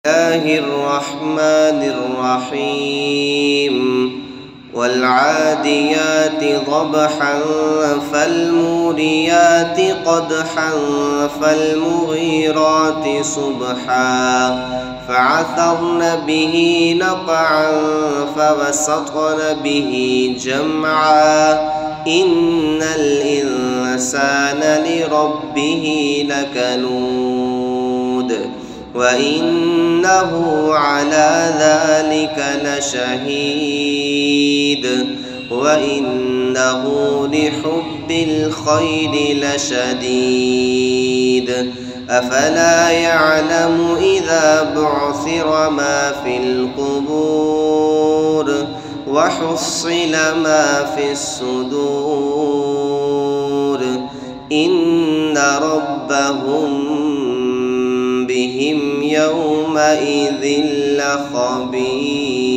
الله الرحمن الرحيم والعاديات ضبحا فالموريات قدحا فالمغيرات صبحا فعثرن به نقعا فوسطن به جمعا إن الإنسان لربه لكنود وإنه على ذلك لشهيد وإنه لحب الخير لشديد أفلا يعلم إذا بعثر ما في القبور وحصل ما في الصدور إن ربهم بهم يومئذ لخبير.